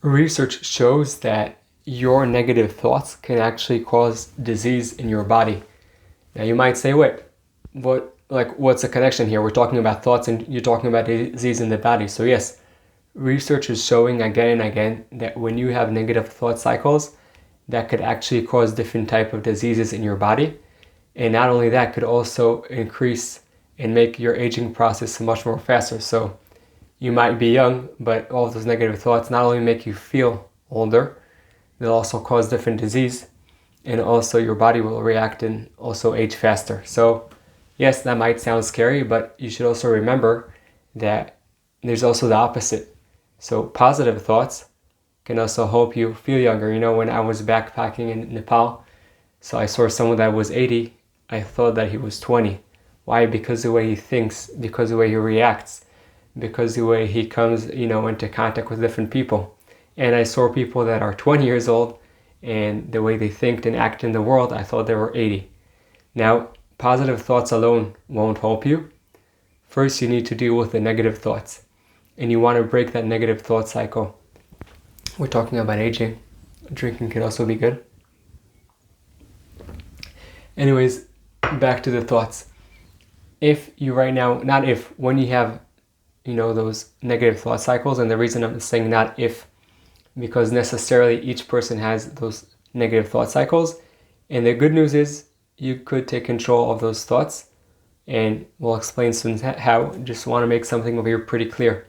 Research shows that your negative thoughts can actually cause disease in your body. Now you might say, wait, what's the connection here? We're talking about thoughts and you're talking about disease in the body. So yes, research is showing again and again that when you have negative thought cycles, that could actually cause different type of diseases in your body. And not only that, could also increase and make your aging process much more faster. So you might be young, but all of those negative thoughts not only make you feel older, they'll also cause different disease, and also your body will react and also age faster. So yes, that might sound scary, but you should also remember that there's also the opposite. So positive thoughts can also help you feel younger. You know, when I was backpacking in Nepal, so I saw someone that was 80, I thought that he was 20. Why? Because the way he thinks, because the way he reacts, because the way he comes, into contact with different people. And I saw people that are 20 years old, and the way they think and act in the world, I thought they were 80. Now, positive thoughts alone won't help you. First, you need to deal with the negative thoughts, and you want to break that negative thought cycle. We're talking about aging. Drinking can also be good. Anyways, back to the thoughts. When you have those negative thought cycles, and the reason I'm saying not if, because necessarily each person has those negative thought cycles, and the good news is you could take control of those thoughts, and we'll explain soon how. Just want to make something over here pretty clear.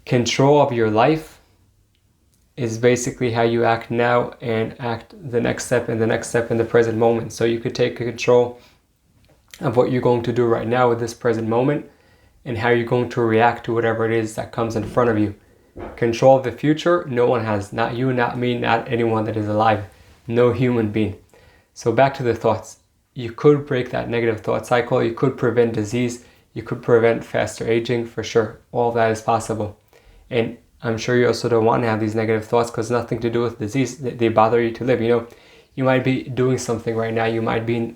Control of your life is basically how you act now and act the next step and the next step in the present moment. So you could take control of what you're going to do right now with this present moment, and how you're going to react to whatever it is that comes in front of you. Control of the future, no one has. Not you, not me, not anyone that is alive. No human being. So back to the thoughts. You could break that negative thought cycle. You could prevent disease. You could prevent faster aging, for sure. All of that is possible. And I'm sure you also don't want to have these negative thoughts, because nothing to do with disease. They bother you to live. You might be doing something right now. You might be,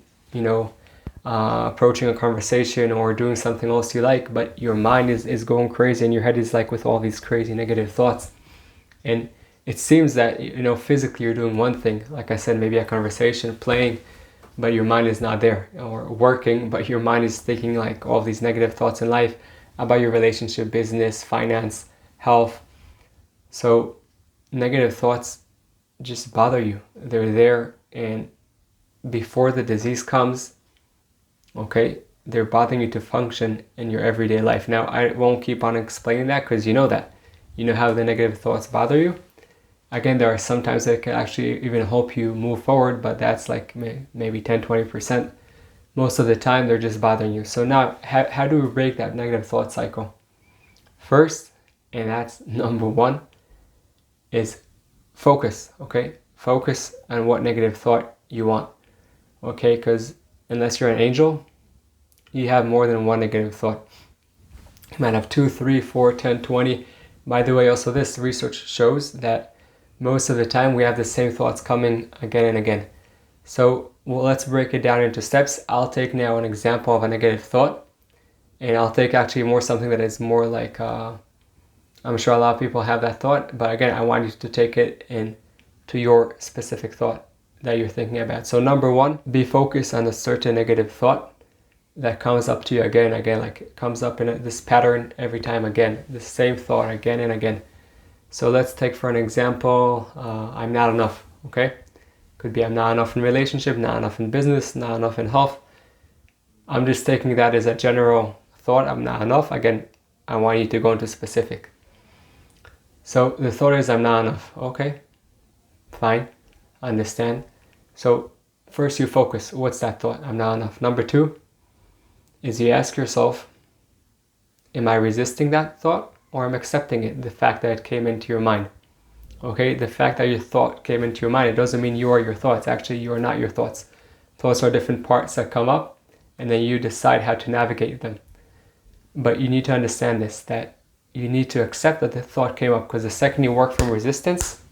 approaching a conversation or doing something else you like, but your mind is going crazy, and your head is like with all these crazy negative thoughts. And it seems that, physically you're doing one thing, like I said, maybe a conversation, playing, but your mind is not there, or working, but your mind is thinking like all these negative thoughts in life about your relationship, business, finance, health. So negative thoughts just bother you. They're there, and before the disease comes, they're bothering you to function in your everyday life. Now, I won't keep on explaining that, because you know that. You know how the negative thoughts bother you. Again, there are some times that can actually even help you move forward, but that's like maybe 10-20%. Most of the time, they're just bothering you. So now, how do we break that negative thought cycle? First, and that's number one, is focus, Focus on what negative thought you want, Because unless you're an angel, you have more than one negative thought. You might have 2, 3, 4, 10, 20. By the way, also this research shows that most of the time we have the same thoughts coming again and again. So let's break it down into steps. I'll take now an example of a negative thought, and I'll take actually more something that is more like, I'm sure a lot of people have that thought, but again, I want you to take it into your specific thought that you're thinking about. So number one, be focused on a certain negative thought that comes up to you again and again, like it comes up in this pattern every time again, the same thought again and again. So let's take for an example, I'm not enough, Could be I'm not enough in relationship, not enough in business, not enough in health. I'm just taking that as a general thought, I'm not enough. Again, I want you to go into specific. So the thought is I'm not enough, fine. Understand. So first you focus. What's that thought? I'm not enough. Number two is you ask yourself, am I resisting that thought, or am I accepting it? The fact that it came into your mind. The fact that your thought came into your mind, it doesn't mean you are your thoughts. Actually, you are not your thoughts. Thoughts are different parts that come up, and then you decide how to navigate them. But you need to understand this, that you need to accept that the thought came up, because the second you work from resistance,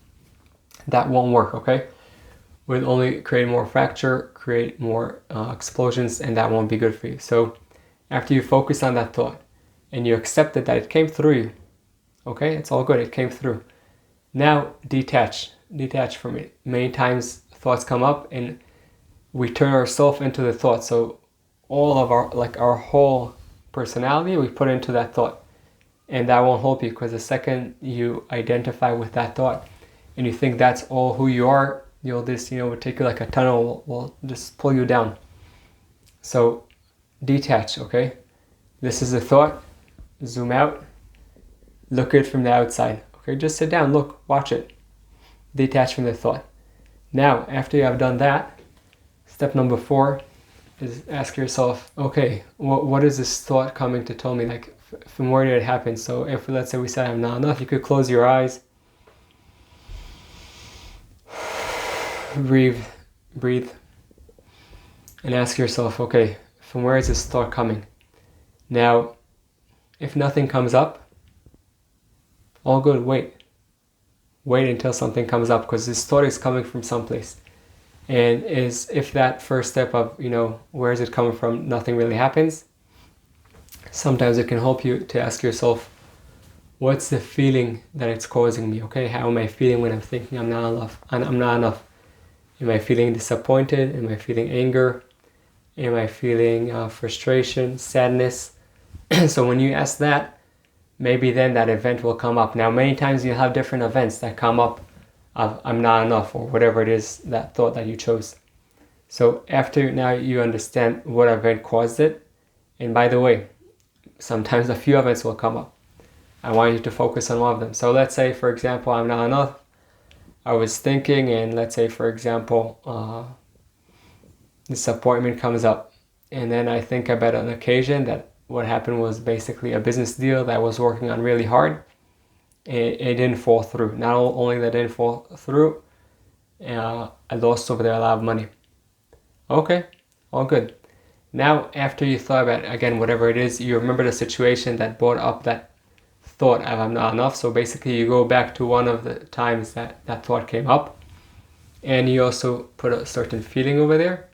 that won't work, Will only create more fracture, create more explosions, and that won't be good for you. So after you focus on that thought and you accepted that it came through you, it's all good, it came through. Now detach from it. Many times thoughts come up and we turn ourselves into the thought. So all of our whole personality we put into that thought, and that won't help you, because the second you identify with that thought and you think that's all who you are, you'll just will take you like a tunnel, will just pull you down. So detach. Okay, this is a thought. Zoom out, look at it from the outside. Okay, just sit down, look, watch it, detach from the thought. Now after you have done that, step number 4 is ask yourself, okay, what is this thought coming to tell me? Like, from where did it happen? So if, let's say we said I'm not enough, you could close your eyes, breathe, and ask yourself, okay, from where is this thought coming? Now, if nothing comes up, all good, wait until something comes up, because this thought is coming from someplace. And if that first step of, where is it coming from, nothing really happens, sometimes it can help you to ask yourself, what's the feeling that it's causing me? Okay, how am I feeling when I'm thinking I'm not enough? I'm not enough. Am I feeling disappointed? Am I feeling anger? Am I feeling frustration, sadness? So when you ask that, maybe then that event will come up. Now, many times you'll have different events that come up of I'm not enough, or whatever it is, that thought that you chose. So after now you understand what event caused it, and by the way, sometimes a few events will come up. I want you to focus on one of them. So let's say, for example, I'm not enough. I was thinking, and let's say, for example, disappointment comes up. And then I think about an occasion that what happened was basically a business deal that I was working on really hard. It didn't fall through. Not only that it didn't fall through, I lost over there a lot of money. Okay, all good. Now, after you thought about, again, whatever it is, you remember the situation that brought up that thought of I'm not enough. So basically you go back to one of the times that thought came up, and you also put a certain feeling over there.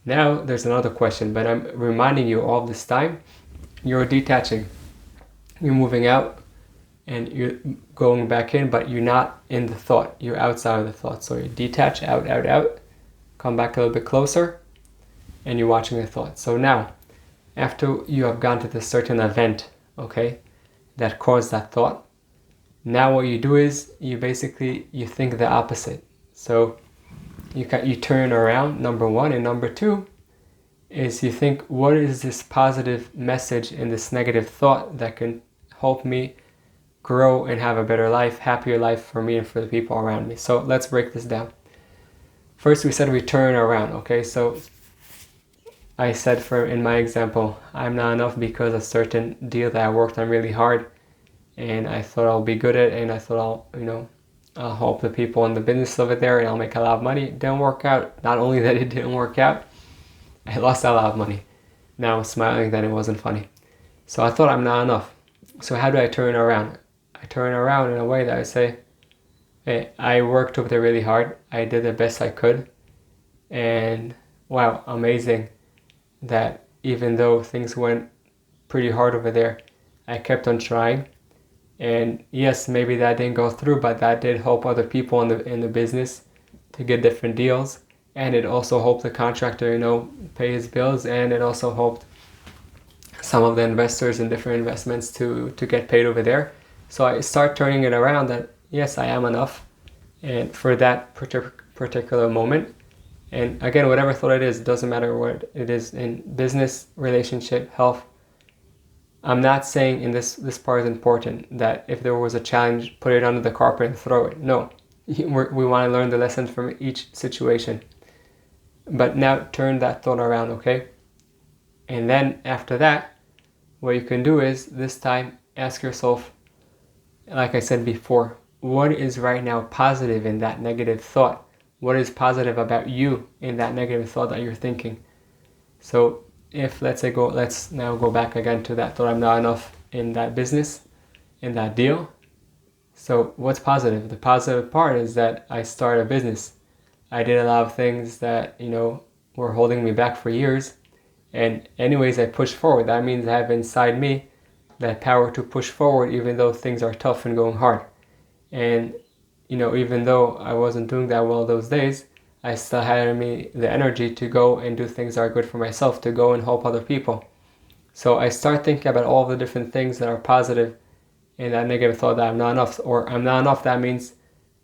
Now there's another question, but I'm reminding you all this time, you're detaching. You're moving out and you're going back in, but you're not in the thought. You're outside of the thought. So you detach, out, come back a little bit closer, and you're watching the thought. So now, after you have gone to this certain event, okay, that caused that thought, now what you do is you think the opposite. So you turn around, number 1, and number 2 is you think, what is this positive message in this negative thought that can help me grow and have a better life, happier life for me and for the people around me. So let's break this down. First, we said we turn around. Okay, so I said, in my example, I'm not enough because a certain deal that I worked on really hard, and I thought I'll be good at it, and I thought I'll help the people in the business over there, and I'll make a lot of money. It didn't work out. Not only that it didn't work out, I lost a lot of money. Now I'm smiling that it wasn't funny. So I thought I'm not enough. So how do I turn around? I turn around in a way that I say, hey, I worked over there really hard. I did the best I could. And wow, amazing that even though things went pretty hard over there, I kept on trying. And yes, maybe that didn't go through, but that did help other people in the business to get different deals. And it also helped the contractor, pay his bills. And it also helped some of the investors in different investments to get paid over there. So I start turning it around that, yes, I am enough, and for that particular moment. And again, whatever thought it is, it doesn't matter what it is in business, relationship, health. I'm not saying, in this part is important, that if there was a challenge, put it under the carpet and throw it. No, we want to learn the lessons from each situation. But now turn that thought around, okay? And then after that, what you can do is this time ask yourself, like I said before, what is right now positive in that negative thought? What is positive about you in that negative thought that you're thinking? So if let's now go back again to that thought I'm not enough in that business, in that deal. So what's positive? The positive part is that I started a business. I did a lot of things that, were holding me back for years. And anyways, I pushed forward. That means I have inside me that power to push forward even though things are tough and going hard. And even though I wasn't doing that well those days, I still had in me the energy to go and do things that are good for myself, to go and help other people. So I start thinking about all the different things that are positive in that negative thought that I'm not enough, or I'm not enough. That means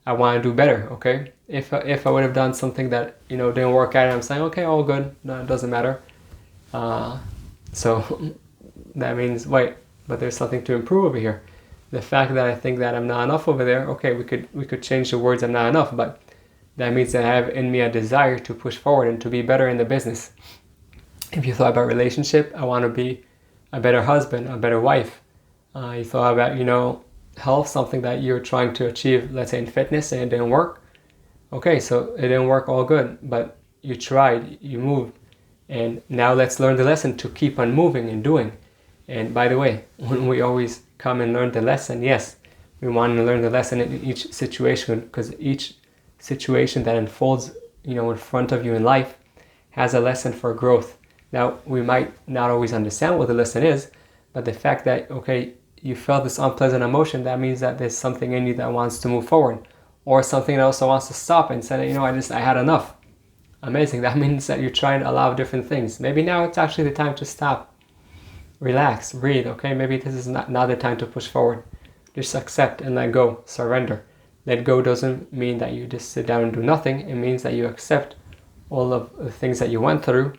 I want to do better. Okay, if I would have done something that didn't work out, I'm saying okay, all good, no, it doesn't matter. So that means wait, but there's something to improve over here. The fact that I think that I'm not enough over there, okay, we could change the words I'm not enough, but that means that I have in me a desire to push forward and to be better in the business. If you thought about relationship, I want to be a better husband, a better wife. You thought about, health, something that you're trying to achieve, let's say in fitness, and it didn't work. Okay, so it didn't work, all good, but you tried, you moved, and now let's learn the lesson to keep on moving and doing. And by the way, when we always come and learn the lesson, yes, we want to learn the lesson in each situation, because each situation that unfolds, in front of you in life has a lesson for growth. Now, we might not always understand what the lesson is, but the fact that, okay, you felt this unpleasant emotion, that means that there's something in you that wants to move forward, or something that also wants to stop and say, I had enough. Amazing. That means that you're trying a lot of different things. Maybe now it's actually the time to stop, relax, breathe. Okay, maybe this is not the time to push forward. Just accept and let go, surrender. Let go doesn't mean that you just sit down and do nothing. It means that you accept all of the things that you went through.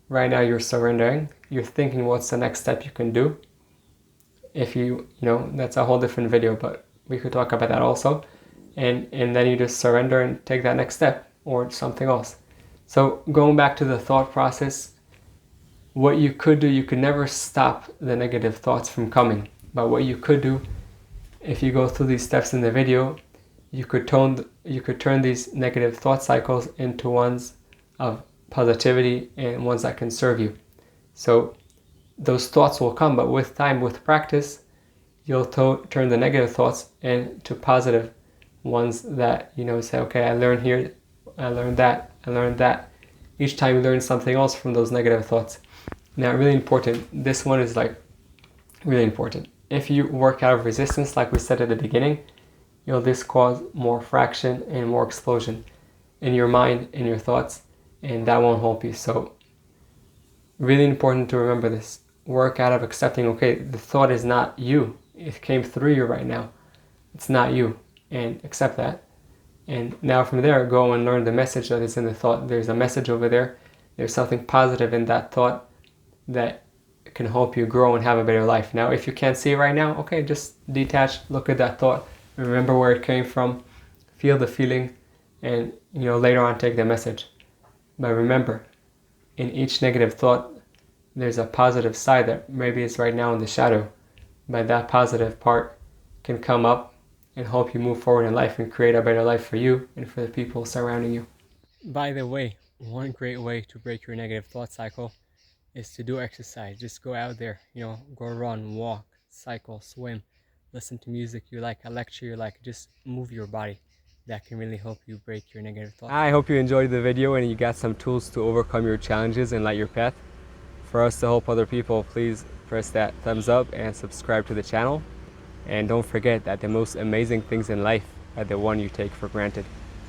Right now you're surrendering. You're thinking what's the next step you can do. If that's a whole different video, but we could talk about that also. And then you just surrender and take that next step or something else. So going back to the thought process, what you could do, you could never stop the negative thoughts from coming. But what you could do, if you go through these steps in the video, you could turn these negative thought cycles into ones of positivity and ones that can serve you. So those thoughts will come, but with time, with practice, you'll turn the negative thoughts into positive ones that, say, okay, I learned here, I learned that, I learned that. Each time you learn something else from those negative thoughts. Now, really important, this one is really important. If you work out of resistance, like we said at the beginning, you'll just cause more fraction and more explosion in your mind, in your thoughts, and that won't help you. So really important to remember this. Work out of accepting, okay, the thought is not you. It came through you right now. It's not you. And accept that. And now from there, go and learn the message that is in the thought. There's a message over there. There's something positive in that thought that can help you grow and have a better life. Now, if you can't see it right now, okay, just detach, look at that thought, remember where it came from, feel the feeling, and later on take the message. But remember, in each negative thought, there's a positive side that maybe is right now in the shadow, but that positive part can come up and help you move forward in life and create a better life for you and for the people surrounding you. By the way, one great way to break your negative thought cycle is to do exercise. Just go out there, go run, walk, cycle, swim, listen to music you like, a lecture you like, just move your body. That can really help you break your negative thoughts. I hope you enjoyed the video and you got some tools to overcome your challenges and light your path. For us to help other people, please press that thumbs up and subscribe to the channel. And don't forget that the most amazing things in life are the one you take for granted.